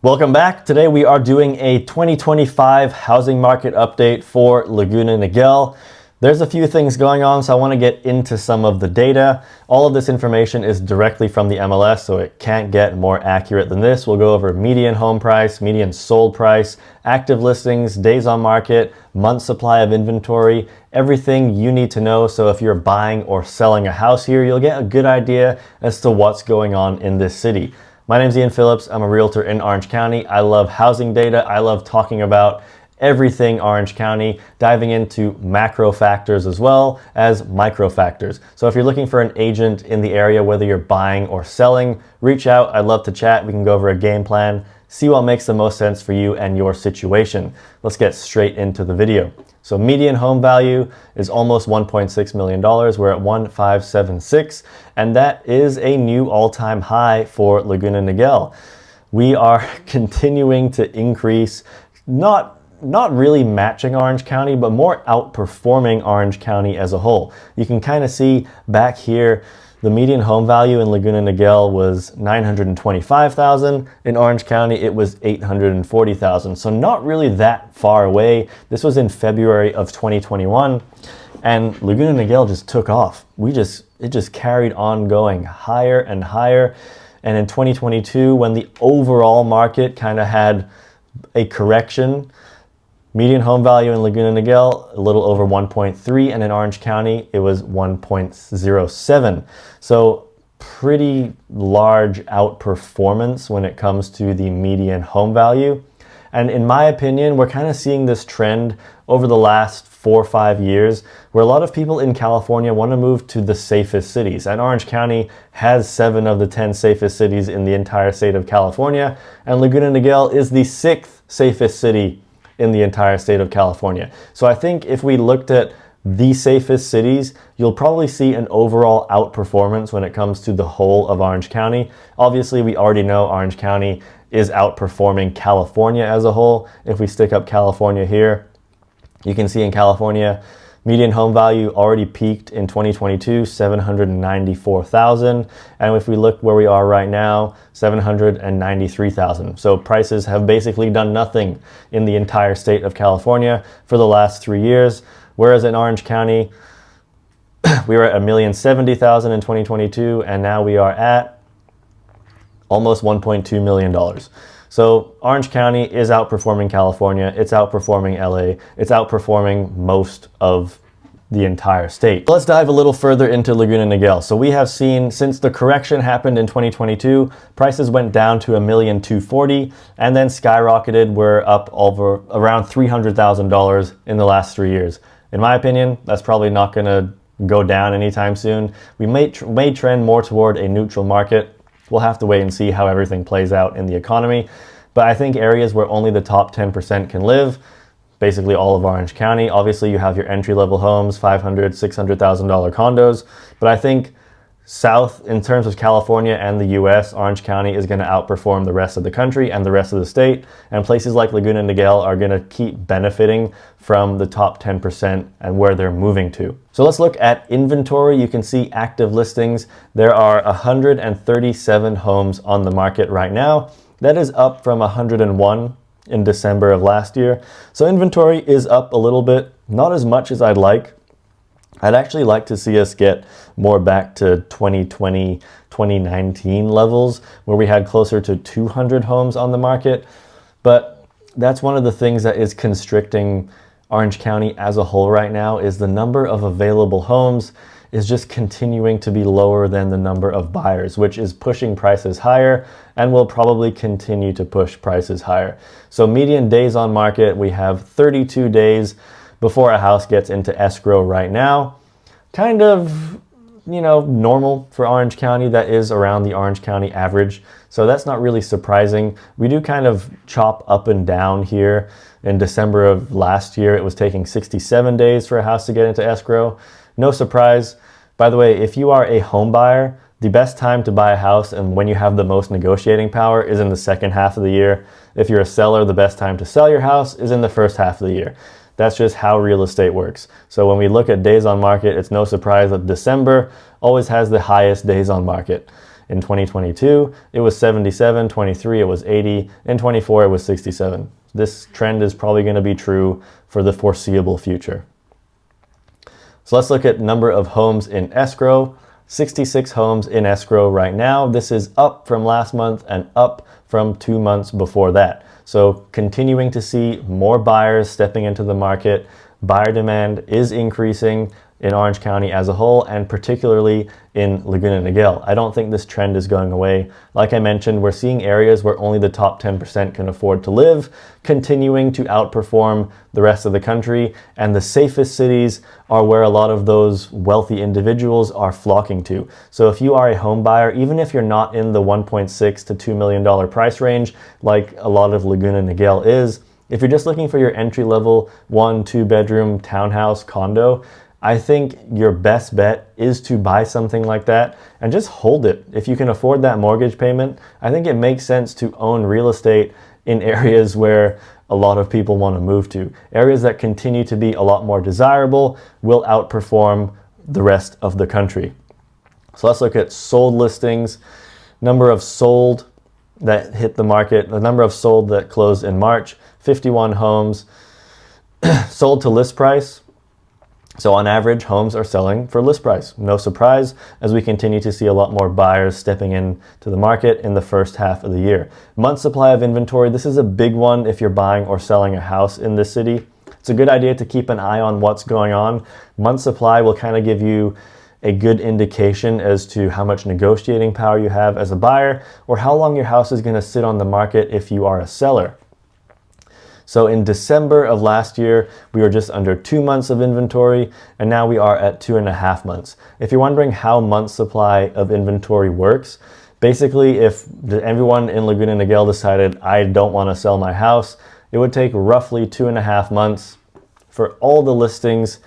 Welcome back. Today we are doing a 2025 housing market update for Laguna Niguel. There's a few things going on, so I want to get into some of the data. All of this information is directly from the MLS, so it can't get more accurate than this. We'll go over median home price, median sold price, active listings, days on market, month supply of inventory, everything you need to know. So if you're buying or selling a house here, you'll get a good idea as to what's going on in this city. My name is Ian Phillips. I'm a realtor in Orange County. I love housing data. I love talking about everything Orange County, diving into macro factors as well as micro factors. So if you're looking for an agent in the area, whether you're buying or selling, reach out. I'd love to chat. We can go over a game plan, see what makes the most sense for you and your situation. Let's get straight into the video. So median home value is almost $1.6 million. We're at 1,576, and that is a new all-time high for Laguna Niguel. We are continuing to increase, not really matching Orange County, but more outperforming Orange County as a whole. You can kind of see back here, the median home value in Laguna Niguel was $925,000. In Orange County, it was $840,000. So not really that far away. This was in February of 2021, and Laguna Niguel just took off. It just carried on going higher and higher. And in 2022, when the overall market kind of had a correction, median home value in Laguna Niguel, a little over 1.3, and in Orange County, it was 1.07. So pretty large outperformance when it comes to the median home value. And in my opinion, we're kind of seeing this trend over the last 4 or 5 years, where a lot of people in California want to move to the safest cities. And Orange County has 7 of the 10 safest cities in the entire state of California, and Laguna Niguel is the 6th safest city in the entire state of California. So I think if we looked at the safest cities, you'll probably see an overall outperformance when it comes to the whole of Orange County. Obviously, we already know Orange County is outperforming California as a whole. If we stick up California here, you can see in California, median home value already peaked in 2022, $794,000. And if we look where we are right now, $793,000. So prices have basically done nothing in the entire state of California for the last 3 years. Whereas in Orange County, we were at $1,070,000 in 2022, and now we are at almost $1.2 million. So Orange County is outperforming California, it's outperforming LA, it's outperforming most of the entire state. Let's dive a little further into Laguna Niguel. So we have seen, since the correction happened in 2022, prices went down to $1,240,000 and then skyrocketed. We're up over around $300,000 in the last 3 years. In my opinion, that's probably not gonna go down anytime soon. We may trend more toward a neutral market. We'll have to wait and see how everything plays out in the economy. But I think areas where only the top 10% can live, basically all of Orange County. Obviously, you have your entry-level homes, $500,000, $600,000 condos. But I think south, in terms of California and the US, Orange County is going to outperform the rest of the country and the rest of the state. And places like Laguna Niguel are going to keep benefiting from the top 10% and where they're moving to. So let's look at inventory. You can see active listings. There are 137 homes on the market right now. That is up from 101 in December of last year. So inventory is up a little bit, not as much as I'd like. I'd actually like to see us get more back to 2020, 2019 levels, where we had closer to 200 homes on the market. But that's one of the things that is constricting Orange County as a whole right now, is the number of available homes is just continuing to be lower than the number of buyers, which is pushing prices higher and will probably continue to push prices higher. So median days on market, we have 32 days before a house gets into escrow right now. Kind of, normal for Orange County. That is around the Orange County average. So that's not really surprising. We do kind of chop up and down here. In December of last year, it was taking 67 days for a house to get into escrow. No surprise. By the way, if you are a home buyer, the best time to buy a house and when you have the most negotiating power is in the second half of the year. If you're a seller, the best time to sell your house is in the first half of the year. That's just how real estate works. So when we look at days on market, it's no surprise that December always has the highest days on market. In 2022, it was 77, 23, it was 80, and 24, it was 67. This trend is probably going to be true for the foreseeable future. So let's look at number of homes in escrow. 66 homes in escrow right now. This is up from last month and up from 2 months before that. So continuing to see more buyers stepping into the market. Buyer demand is increasing in Orange County as a whole, and particularly in Laguna Niguel. I don't think this trend is going away. Like I mentioned, we're seeing areas where only the top 10% can afford to live, continuing to outperform the rest of the country, and the safest cities are where a lot of those wealthy individuals are flocking to. So if you are a home buyer, even if you're not in the $1.6 to $2 million price range, like a lot of Laguna Niguel is, if you're just looking for your entry-level 1-2 bedroom townhouse condo, I think your best bet is to buy something like that and just hold it. If you can afford that mortgage payment, I think it makes sense to own real estate in areas where a lot of people want to move to. Areas that continue to be a lot more desirable will outperform the rest of the country. So let's look at sold listings. Number of sold that hit the market, the number of sold that closed in March, 51 homes. Sold to list price. So on average, homes are selling for list price. No surprise, as we continue to see a lot more buyers stepping into the market in the first half of the year. Month supply of inventory, this is a big one if you're buying or selling a house in this city. It's a good idea to keep an eye on what's going on. Month supply will kind of give you a good indication as to how much negotiating power you have as a buyer, or how long your house is going to sit on the market if you are a seller. So in December of last year, we were just under 2 months of inventory, and now we are at 2.5 months. If you're wondering how month supply of inventory works, basically if everyone in Laguna Niguel decided, I don't want to sell my house, it would take roughly 2.5 months for all the listings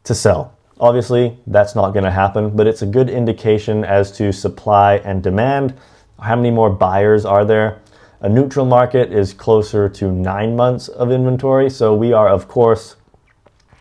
to sell. Obviously, that's not going to happen, but it's a good indication as to supply and demand. How many more buyers are there? A neutral market is closer to 9 months of inventory, so we are, of course,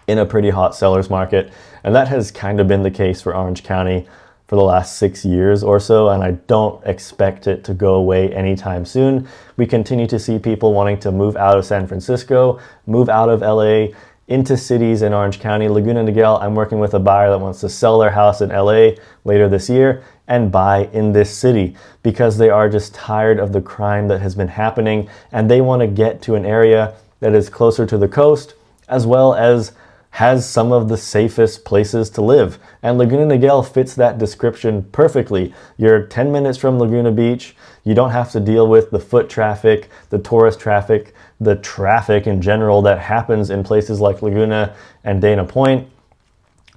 in a pretty hot seller's market, and that has kind of been the case for Orange County for the last 6 years or so, and I don't expect it to go away anytime soon. We continue to see people wanting to move out of San Francisco, move out of LA, into cities in Orange County. Laguna Niguel, I'm working with a buyer that wants to sell their house in LA later this year and buy in this city because they are just tired of the crime that has been happening, and they want to get to an area that is closer to the coast as well as has some of the safest places to live. And Laguna Niguel fits that description perfectly. You're 10 minutes from Laguna Beach. You don't have to deal with the foot traffic, the tourist traffic, the traffic in general that happens in places like Laguna and Dana Point.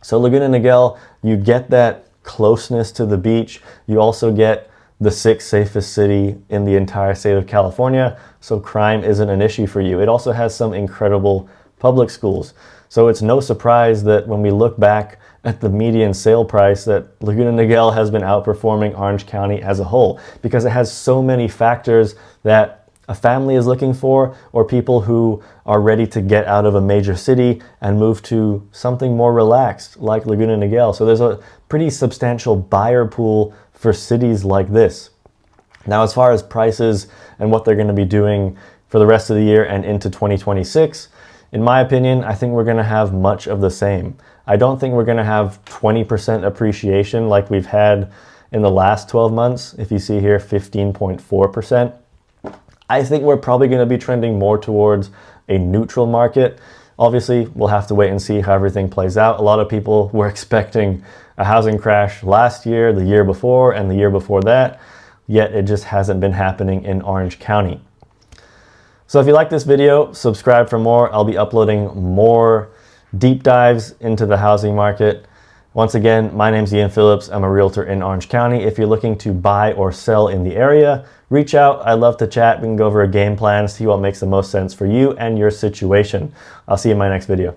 So Laguna Niguel, you get that closeness to the beach. You also get the 6th safest city in the entire state of California, so crime isn't an issue for you. It also has some incredible public schools. So it's no surprise that when we look back at the median sale price, that Laguna Niguel has been outperforming Orange County as a whole because it has so many factors that a family is looking for, or people who are ready to get out of a major city and move to something more relaxed like Laguna Niguel. So there's a pretty substantial buyer pool for cities like this. Now, as far as prices and what they're going to be doing for the rest of the year and into 2026, in my opinion, I think we're going to have much of the same. I don't think we're going to have 20% appreciation like we've had in the last 12 months. If you see here, 15.4%. I think we're probably going to be trending more towards a neutral market. Obviously, we'll have to wait and see how everything plays out. A lot of people were expecting a housing crash last year, the year before, and the year before that, yet it just hasn't been happening in Orange County. So if you like this video, subscribe for more. I'll be uploading more deep dives into the housing market. Once again, my name's Ian Phillips. I'm a realtor in Orange County. If you're looking to buy or sell in the area, reach out. I'd love to chat. We can go over a game plan, see what makes the most sense for you and your situation. I'll see you in my next video.